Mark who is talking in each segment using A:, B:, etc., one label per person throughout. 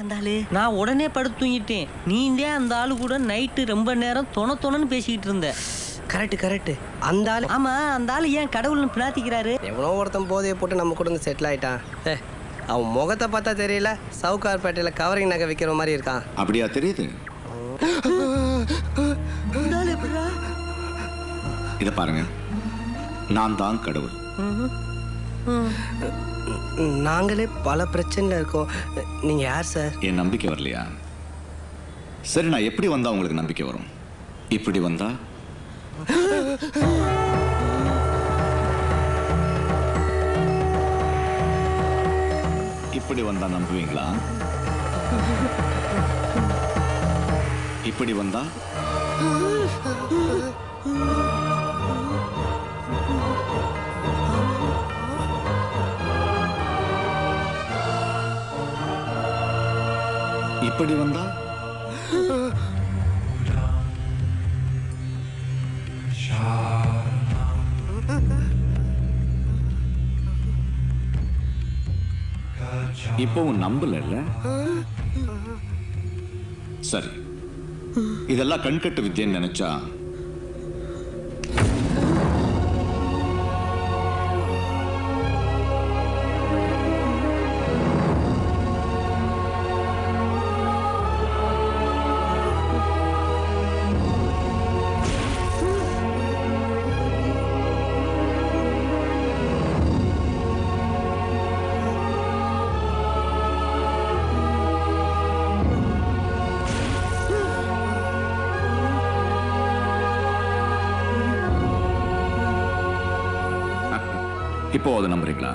A: அந்த ஆளு? நான் உடனே படுத்து தூங்கிட்டேன். நீந்தே அந்த ஆளு கூட நைட்டு ரொம்ப நேரம் தொணன்னு பேசிக்கிட்டு இருந்த.
B: கரெக்ட். அந்த ஆளு?
A: ஆமா, அந்த ஆளு ஏன் கடவுள்னு பிரார்த்திக்கிறாரு?
B: எவனோ ஒருத்தன் போதையை போட்டு நம்ம கூட வந்து செட்டில் ஆயிட்டான். அவன் முகத்தை பார்த்தா தெரியல, சவுகார்பேட்டையில கவரிங் நகை விற்கிற மாதிரி இருக்கான்.
C: அப்படியா தெரியுது? இத பாருங்க, நான் தான் கடவுள்.
B: நாங்களே பல பிரச்சனைல இருக்கோம். நீங்க யார் சார்?
C: என் நம்பிக்கை வரலையா? சரி, நான் எப்படி வந்தா உங்களுக்கு நம்பிக்கை வரும்? இப்படி வந்தா? இப்படி வந்தா நம்புவீங்களா? இப்படி வந்தா? இப்படி வந்தா? இப்பவும் நம்பல. சரி, இதெல்லாம் கண்கட்டு வித்தியன்னு நினைச்சா இப்போ அதை நம்புறீங்களா?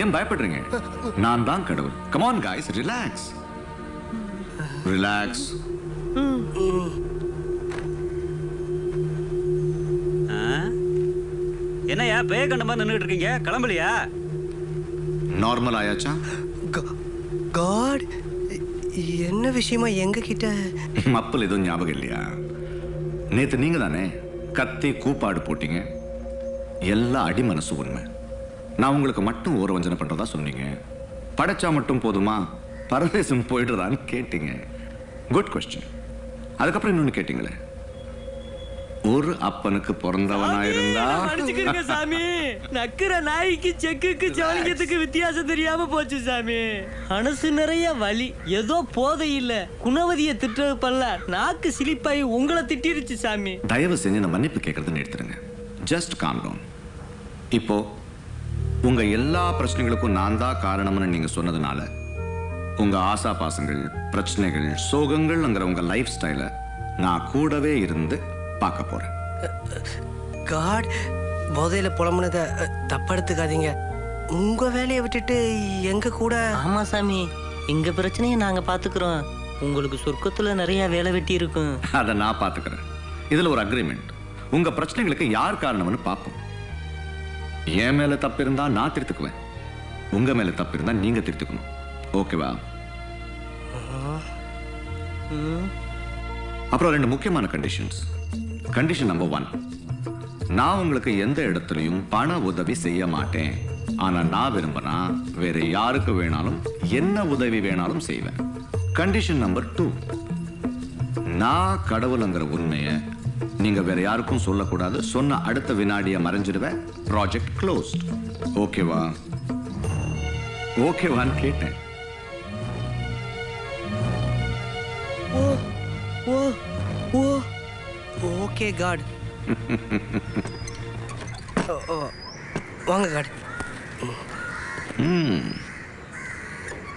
C: ஏன் பயப்படுறீங்க? நான் தான் கடவுள். Come on guys, relax.
D: என்னையா பேய் கண்ட மாதிரி நின்னுட்டு இருக்கீங்க? கிளம்பலையா?
C: நார்மல் ஆயாச்சா?
B: காட், என்ன விஷயமா எங்க கிட்ட?
C: மப்பல் எதுவும் ஞாபகம் இல்லையா? நேத்து நீங்க தானே கத்தி கூப்பாடு போட்டீங்க. எல்லா அடி மனசு உண்மை. நான் உங்களுக்கு மட்டும் ஒரு வஞ்சனை பண்றதா சொன்னீங்க. படைச்சா மட்டும் போதுமா, பரதேசம் போயிடுறான்னு கேட்டீங்க. Good question. அதுக்கப்புறம் இன்னொன்னு கேட்டீங்களே, ஒரு அப்பனுக்கு பிறந்தவனா இருந்தா?
A: சாமி, நக்குற நாய்க்கு செக்குக்கு ஜாலியத்துக்கு வித்தியாசம் தெரியாம போச்சு சாமி. மனசு நிறைய வலி. ஏதோ போதை இல்ல, குணவதிய திட்டுறது பல்ல நாக்கு சிலிப்பாயி உங்களை திட்டிருச்சு சாமி.
C: தயவு செஞ்சு நான் மன்னிப்பு கேட்கறதுன்னு எடுத்துருங்க. Just calm down. இப்போ உங்க எல்லா பிரச்சனைகளுக்கும் நான் தான் காரணம்னு நீங்க சொன்னதுனால உங்க ஆசா பாசங்கள், பிரச்சனைகள், சோகங்கள்ங்கிற உங்க லைஃப் ஸ்டைலை நான் கூடவே இருந்து பார்க்க போறேன்.
B: காட், போதையில புலம்புனத தப்படுத்துக்காதீங்க. உங்க வேலையை விட்டுட்டு எங்க கூட.
A: ஆமா சாமி, எங்க பிரச்சனையை நாங்க பாத்துக்கிறோம். உங்களுக்கு சொர்க்கத்துல நிறைய வேலை வெட்டி இருக்கும்.
C: அதை நான் பாத்துக்கிறேன். இதுல ஒரு அக்ரிமெண்ட். உங்க பிரச்சனைகளுக்கு யார் காரணம்னு பார்ப்போம். என் மேல தப்பு இருந்தா நான் திருத்துக்குவேன், உங்க மேல தப்பு இருந்தா நீங்க திருத்துக்கணும். ஓகேவா? அப்புறம் ரெண்டு முக்கியமான கண்டிஷன்ஸ். கண்டிஷன் நம்பர் 1, நான் உங்களுக்கு எந்த இடத்துலையும் பண உதவி செய்ய மாட்டேன். ஆனா நான் விரும்பினா வேற யாருக்கு வேணாலும் என்ன உதவி வேணாலும் செய்வேன். கண்டிஷன் நம்பர் 2, நான் கடவுளுங்கிற உண்மையை நீங்க வேற யாருக்கும் சொல்லக்கூடாது. சொன்ன அடுத்த வினாடியை மறைஞ்சிடுவேன். Project closed. ஓகேவா? ஓகேவான்னு கேட்டேன்.
B: Okay God. வாங்க காட்.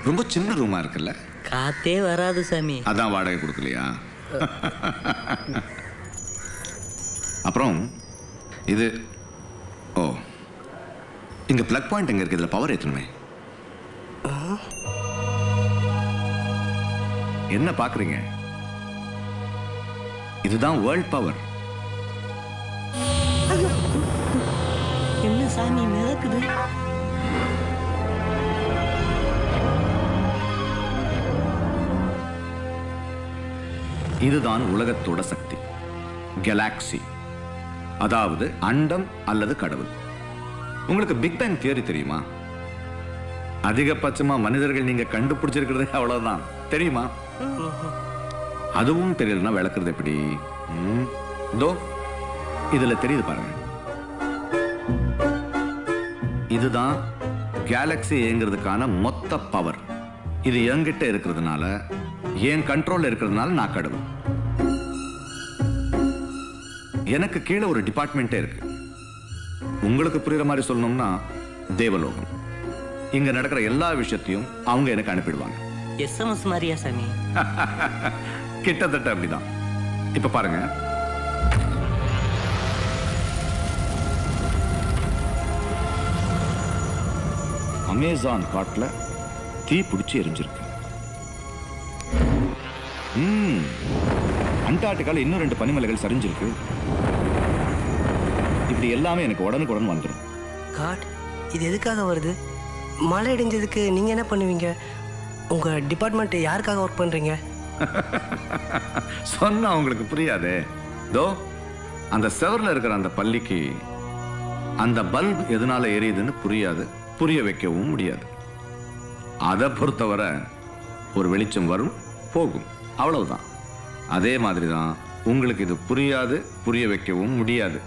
C: ரொம்ப சின்ன ரூமா இருக்குல்ல?
A: காத்தே வராது சாமி.
C: அதான் வாடகை கொடுக்கலையா? அப்புறம் இது, ஓ, இங்க பிளக் பாயிண்ட் எங்க இருக்கு? இதுல பவர் ஏத்தணுமே. என்ன பாக்குறீங்க? இதுதான் வேர்ல்ட் பவர்.
A: என்ன சாமி மிதக்குது?
C: இதுதான் உலகத்தோட சக்தி. கேலாக்சி, அதாவது அண்டம் அல்லது கடவுள். உங்களுக்கு பிக் பேங் தியரி தெரியுமா? அதிகபட்சமா மனிதர்கள் நீங்க கண்டுபிடிச்சிருக்கிறதே அவ்வளவுதான். தெரியுமா? அதுவும் தெரியலன்னா விளக்குறது எப்படி? இதோ இதுல தெரியுது பாருங்க. இதுதான் கேலக்ஸி இயங்குறதுக்கான மொத்த பவர். இது என்கிட்ட இருக்கிறதுனால, என் கண்ட்ரோல்ல இருக்கிறதுனால நான் கடவுள். எனக்கு கீழே ஒரு டிபார்ட்மெண்ட்டே இருக்கு. உங்களுக்கு புரியுற மாதிரி சொல்லணும்னா தேவலோகம். இங்க நடக்கிற எல்லா விஷயத்தையும் அவங்க எனக்கு அனுப்பிடுவாங்க.
A: SMS மாதிரியா சாமி?
C: கிட்டத்தட்ட அப்படிதான். இப்ப பாருங்க, அமேசான் காட்டுல தீ பிடிச்சி எரிஞ்சிருக்கு. அண்டார்டிகால இன்னும் 2 பனிமலைகள் சரிஞ்சிருக்கு. இப்படி எல்லாமே எனக்கு உடனுக்குடன் வந்துடும்.
B: காட், இது எதுக்காக வருது? மழை இடிஞ்சதுக்கு நீங்க என்ன பண்ணுவீங்க? உங்க டிபார்ட்மெண்ட் யாருக்காக ஒர்க் பண்றீங்க?
C: சொன்னா உங்களுக்கு புரியாதே. தோ அந்த செவர்ல இருக்கிற அந்த பள்ளிக்கு அந்த பல்ப் எதனால எரியுதுன்னு புரியாது, புரிய வைக்கவும் முடியாது. அதை பொறுத்தவரை ஒரு வெளிச்சம் வரும், போகும், அவ்வளவுதான். அதே மாதிரி தான் உங்களுக்கு இது புரியாது, புரிய வைக்கவும் முடியாது.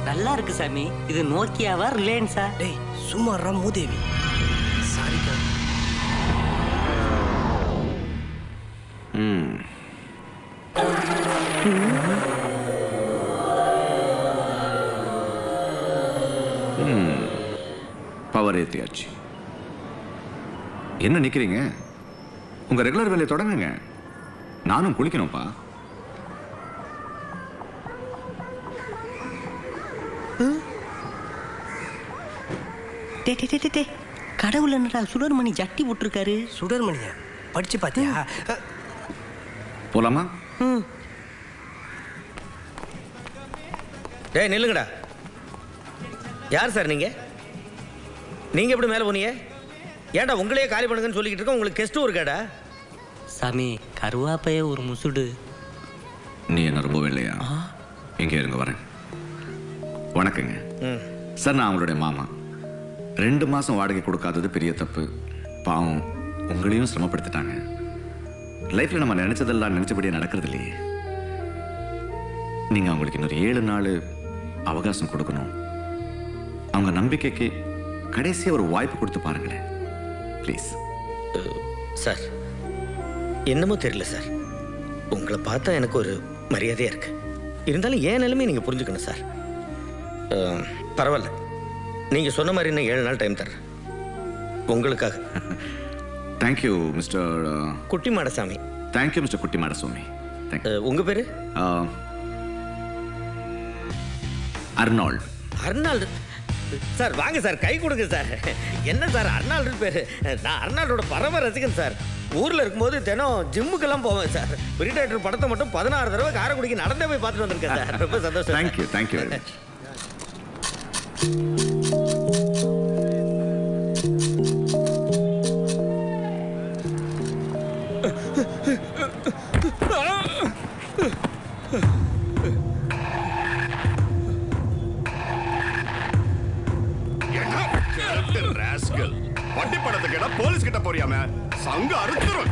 A: நல்லா இருக்கு சாமி. இது நோக்கியாவா ரிலையன்ஸா?
B: டேய் சும்மா மூதேவி. சாரிக்கா.
C: பவர் ஏத்தியாச்சு. என்ன நிக்கிறீங்க? உங்க ரெகுலர் வேலையை தொடங்குங்க. நானும் குளிக்கணும்ப்பா.
A: கடவுள் என்னடா சுடர்மணி ஜட்டி போட்டிருக்காரு?
B: சுடர்மணியா? படிச்சு பாத்தியா?
C: போலாமா?
E: டேய் நில்லுங்கடா. யார் சார் நீங்க? நீங்க எப்படி மேலே போனீங்க? ஏன்டா உங்களையே காலி பண்ணுங்கன்னு சொல்லிக்கிட்டு இருக்கோம். உங்களுக்கு கெஸ்ட் ஒரு கேடா?
A: சாமி கருவாப்பைய ஒரு முசுடு.
C: நீ என்ன ரொம்ப இல்லையா? எங்க இருங்க வரேன். வணக்கங்க சார், நான் அவங்களுடைய மாமா. 2 மாசம் வாடகை கொடுக்காதது பெரிய தப்பு. பாவம், உங்களையும் சிரமப்படுத்திட்டாங்க. லைஃப்ல நம்ம நினைச்சதெல்லாம் நினைச்சபடியே நடக்கிறது இல்லையே. நீங்க அவங்களுக்கு இன்னொரு 7 நாள் அவகாசம் கொடுக்கணும். அவங்க நம்பிக்கைக்கு கடைசியா ஒரு வாய்ப்பு கொடுத்து பாருங்களேன் ப்ளீஸ்.
E: சார் என்னமோ தெரியல சார், உங்களை பார்த்தா எனக்கு ஒரு மரியாதையா இருக்கு. இருந்தாலும் ஏன் நிலைமை நீங்க புரிஞ்சுக்கணும் சார். பரவாயில்ல, நீங்க சொன்ன மாதிரி இன்னும் 7 நாள் டைம் தர்றேன் உங்களுக்காக.
C: தேங்க்யூ மிஸ்டர்
E: குட்டி மாடசாமி.
C: தேங்க்யூ மிஸ்டர் குட்டி மாடசாமி.
E: உங்க பேரு?
C: அர்னால்டு.
E: அர்னால்டு சார், வாங்க சார், கை கொடுங்க சார். என்ன சார் அர்னால்டு பேரு? நான் அர்னால்டோட பரம ரசிகன் சார். ஊர்ல இருக்கும்போது தினம் ஜிம்முக்கெல்லாம் போவேன் சார். பிரிடேட்டர் படத்தை மட்டும் 16 தடவை காரைக்குடிக்கு நடந்தே போய் பார்த்துட்டு வந்திருக்கேன் சார். ரொம்ப சந்தோஷம்.
C: Thank you thank you very much.
F: வட்டி படத்தை கேட்டா போலீஸ் கிட்ட போறியாம? சங்க அறுத்துரும்.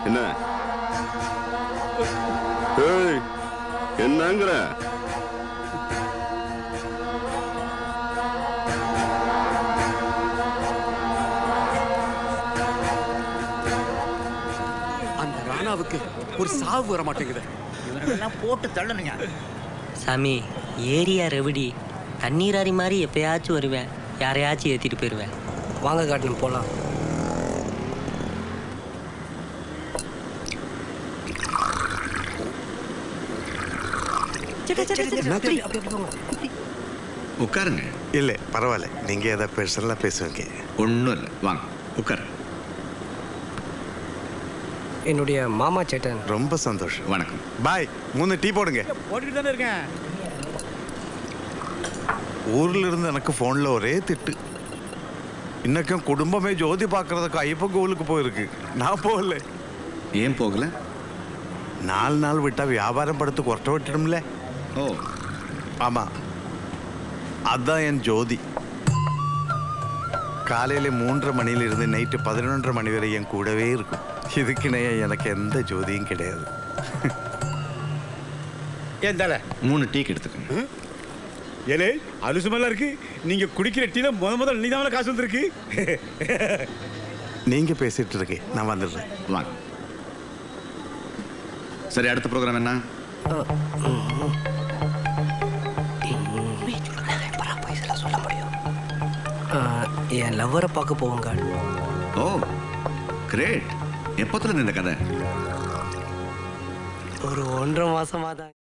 F: என்ன என்னங்கிற?
G: அந்த ராணாவுக்கு ஒரு சாவு வர மாட்டேங்குது.
H: இவரெல்லாம் போட்டு தள்ளணுங்க.
A: சாமி ஏரியா ரெவடி. தண்ணீராரி மாதிரி எப்பயாச்சும் வருவேன், யாரையாச்சும் ஏற்றிட்டு போயிடுவேன்.
B: வாங்க காட்டணும் போகலாம்.
C: உட்காருங்க.
I: இல்லை பரவாயில்ல, நீங்கள் எதை பேசுறதெல்லாம் பேசுவீங்க.
C: ஒன்றும் இல்லை, வாங்க உட்காரு.
B: என்னுடைய மாமா சேட்டன்.
I: ரொம்ப சந்தோஷம்.
C: வணக்கம்.
I: பாய். 3 டீ போடுங்க.
H: போட்டுட்டு தானே இருக்கேன்.
I: ஊர்ல இருந்து எனக்கு ஃபோனில் ஒரே திட்டு. இன்னைக்கும் குடும்பமே ஜோதி பார்க்கறதுக்கு ஐயப்பன் கோவிலுக்கு போயிருக்கு. நான் போகல.
C: ஏன் போகல?
I: நாலு நாள் விட்டால் வியாபாரம் படுத்து கொட்ட விட்டுடும்ல.
C: ஓ
I: ஆமாம், அதுதான் என் ஜோதி. காலையில் 3:30 மணியிலிருந்து நைட்டு 11:30 மணி வரை என் கூடவே இருக்கும். இதுக்குன்னே எனக்கு எந்த ஜோதியும் கிடையாது.
H: ஏன் தலை
C: 3 டீக்கு எடுத்துக்கோங்க.
H: ஏலே அலுசுமெல்லாம் இருக்கு. நீங்க குடிக்கிற டீல முதல் நீ தான் காசு வந்திருக்கு.
I: நீங்கள் பேசிகிட்டு இருக்கே, நான் வந்துடுறேன்.
C: வாங்க. சரி, அடுத்த ப்ரோக்ராம் என்ன?
B: சொல்ல முடியும். என் லவ்வரை பார்க்க போவோங்க.
C: ஓ கிரேட். எப்போத்துல இந்த கதை?
B: ஒரு 1.5 மாசமா தான்.